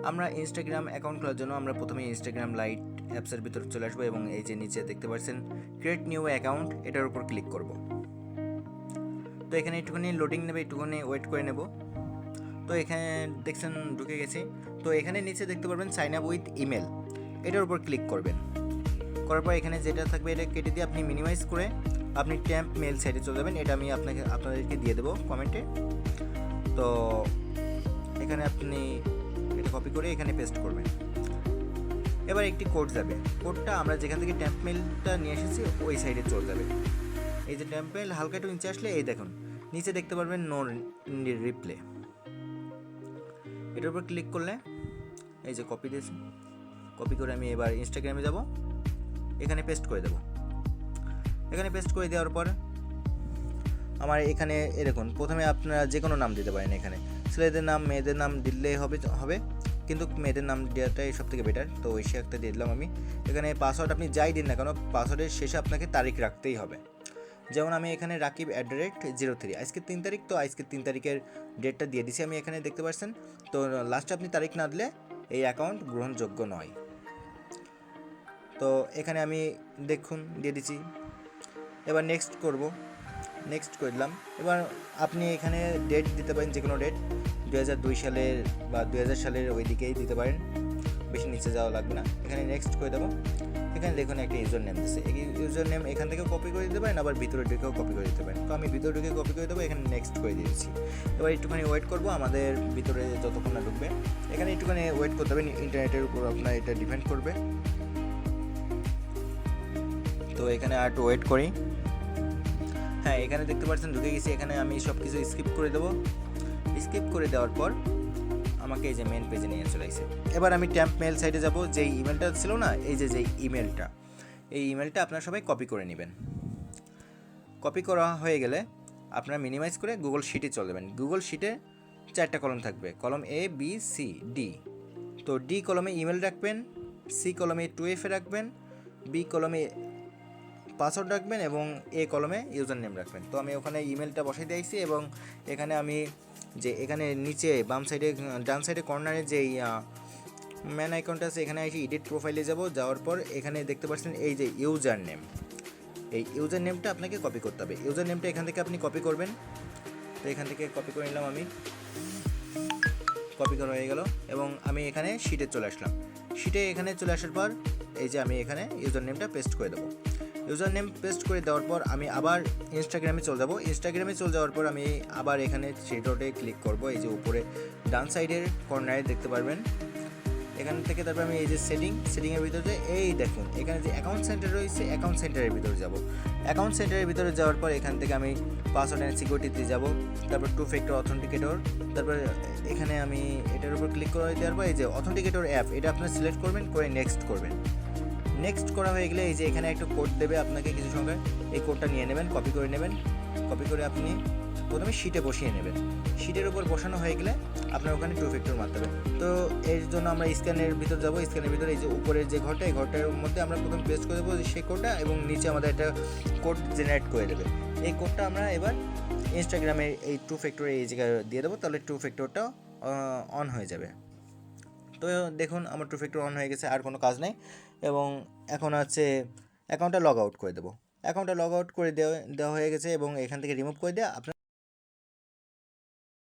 আমরা Instagram account খোলার জন্য আমরা প্রথমে ইনস্টাগ্রাম লাইট অ্যাপসের ভিতরে চলে আসবো এবং এই যে নিচে দেখতে পাচ্ছেন ক্রিয়েট নিউ অ্যাকাউন্ট, এটার উপর ক্লিক করব। তো এখানে একটুখানি লোডিং নেবে, একটুখানি ওয়েট করে নেব। তো এখানে দেখছেন ঢুকে গেছি। তো এখানে নিচে দেখতে পারবেন সাইন আপ উইথ ইমেল, এটার উপর ক্লিক করবেন। করার পর এখানে যেটা থাকবে এটা কেটে দিয়ে আপনি মিনিমাইজ করে আপনি ট্যাম্প মেল সাইটে চলে যাবেন। এটা আমি আপনাদেরকে দিয়ে দেবো কমেন্টে। তো এখানে আপনি এটা কপি করে এখানে পেস্ট করবেন। এবার একটি কোড যাবে, কোডটা আমরা যেখান থেকে ট্যাম্প মেলটা নিয়ে এসেছি ওই সাইডে চলে যাবে। এই যে ট্যাম্প মেল হালকা একটু নিচে আসলে এই দেখুন নিচে দেখতে পারবেন নো রিপ্লে, এটার উপর ক্লিক করলে এই যে কপি দিয়েছি, কপি করে আমি এবার ইনস্টাগ্রামে যাব, এখানে পেস্ট করে দেবো। এখানে পেস্ট করে দেওয়ার পর আমার এখানে দেখুন প্রথমে আপনারা যে কোনো নাম দিতে পারেন। এখানে ছেলেদের নাম মেয়েদের নাম দিলেই হবে, কিন্তু মেয়েদের নাম দেওয়াটাই সব থেকে বেটার। তো ওই সে একটা দিয়ে দিলাম আমি। এখানে পাসওয়ার্ড আপনি যাই দিন না কেন, পাসওয়ার্ডের শেষে আপনাকে তারিখ রাখতেই হবে। যেমন আমি এখানে রাকিব @03, আজকে 3 তারিখ, তো আজকে 3 তারিখের ডেটটা দিয়ে দিছি আমি এখানে দেখতে পাচ্ছেন। তো লাস্টে আপনি তারিখ না দিলে এই অ্যাকাউন্ট গ্রহণযোগ্য নয়। তো এখানে আমি দেখুন দিয়ে দিচ্ছি। এবার নেক্সট করব, নেক্সট করে দিলাম। এবার আপনি এখানে ডেট দিতে পারেন, যে কোনো ডেট 2002 সালের বা 2000 সালের ওই দিকেই দিতে পারেন, বেশি নিচে যাওয়া লাগবে না। এখানে নেক্সট করে দেবো। এখানে দেখুন একটা ইউজার নেম দিচ্ছে, এই ইউজার নেম এখান থেকেও কপি করে দিতে পারেন, আবার ভিতরে ঢুকেও কপি করে দিতে পারেন। তো আমি ভিতরে ঢুকে কপি করে দেবো, এখানে নেক্সট করে দিয়েছি। এবার একটুখানি ওয়েট করবো আমাদের ভিতরে যতক্ষণ না ঢুকবে। এখানে একটুখানি ওয়েট করতে হবে, ইন্টারনেটের উপর আপনার এটা ডিপেন্ড করবে। তো এখানে আর একটু ওয়েট করি। হ্যাঁ, এখানে দেখতে পাচ্ছেন ঢুকে গেছি। এখানে আমি সব কিছু স্কিপ করে দেবো। স্কিপ করে দেওয়ার পর আমাকে এই যে মেন পেজে নিয়ে চলে আসে। এবার আমি ট্যাম্প মেল সাইটে যাব। যেই ইমেলটা ছিল না, এই যে ইমেলটা, এই ইমেলটা আপনারা সবাই কপি করে নেবেন। কপি করা হয়ে গেলে আপনারা মিনিমাইজ করে গুগল শিটে চলে যাবেন। গুগল শিটে 4টা কলম থাকবে, কলম A, B, C, D। তো ডি কলমে ইমেল রাখবেন, সি কলমে 2F রাখবেন, বি কলমে পাসওয়ার্ড রাখবেন এবং এ কলমে ইউজার নেম রাখবেন। তো আমি ওখানে ইমেলটা বসাই দিয়েছি এবং এখানে আমি যে এখানে নিচে বাম সাইডে ডান সাইডে কর্নারে যে ম্যান আইকনটা আছে, এখানে এসে এডিট প্রোফাইলে যাওয়ার পর এখানে দেখতে পাচ্ছেন এই যে ইউজার নেম, এই ইউজার নেমটা আপনাকে কপি করতে হবে। ইউজার নেমটা এখান থেকে আপনি কপি করবেন। তো এখান থেকে কপি করে নিলাম আমি, কপি করা হয়ে গেল এবং আমি এখানে শিটে চলে আসলাম। শিটে এখানে চলে আসার পর এই যে আমি এখানে ইউজার নেমটা পেস্ট করে দেবো। ইউজার নেম পেস্ট করে দেওয়ার পর আমি আবার ইনস্টাগ্রামে চলে যাব। ইনস্টাগ্রামে চলে যাওয়ার পর আমি আবার এখানে থ্রি ডটে ক্লিক করব। এই যে উপরে ডান সাইডের কর্নারে দেখতে পারবেন, এখান থেকে তারপর আমি এই যে সেটিংয়ের ভিতরে এই দেখুন এখানে যে অ্যাকাউন্ট সেন্টার রয়েছে, অ্যাকাউন্ট সেন্টারের ভিতরে যাব। অ্যাকাউন্ট সেন্টারের ভিতরে যাওয়ার পর এখান থেকে আমি পাসওয়ার্ড অ্যান্ড সিকিউরিটিতে যাব, তারপর 2 ফ্যাক্টর অথেন্টিকেটর, তারপর এখানে আমি এটার উপর ক্লিক করে দেওয়ার পর এই যে অথেন্টিকেটর অ্যাপ, এটা আপনারা সিলেক্ট করবেন, করে নেক্সট করবেন। নেক্সট করা হয়ে গেলে এই যে এখানে একটা কোড দেবে আপনাকে কিছু সংখ্যা, এই কোডটা নিয়ে নেবেন, কপি করে নেবেন। কপি করে আপনি প্রথমে শিটে বসিয়ে নেবেন। শিটের উপর বসানো হয়ে গেলে আপনার ওখানে 2 ফ্যাক্টর মারতে হবে। তো এর জন্য আমরা স্ক্যানের ভিতর যাব। স্ক্যানের ভিতরে এই যে উপরের যে ঘরটা, এই ঘরটার মধ্যে আমরা প্রথম পেস্ট করে দেবো সেই কোডটা এবং নিচে আমাদের একটা কোড জেনারেট করে দেবে। এই কোডটা আমরা এবার ইনস্টাগ্রামের এই 2 ফ্যাক্টরে এই জায়গায় দিয়ে দেবো, তাহলে 2 ফ্যাক্টরটাও অন হয়ে যাবে। তো দেখুন আমার 2 ফ্যাক্টর অন হয়ে গেছে, আর কোনো কাজ নেই। এবং এখন আছে অ্যাকাউন্টটা লগ আউট করে দেবো। অ্যাকাউন্টটা লগ আউট করে দেওয়া হয়ে গেছে এবং এখান থেকে রিমুভ করে দেওয়া আপনার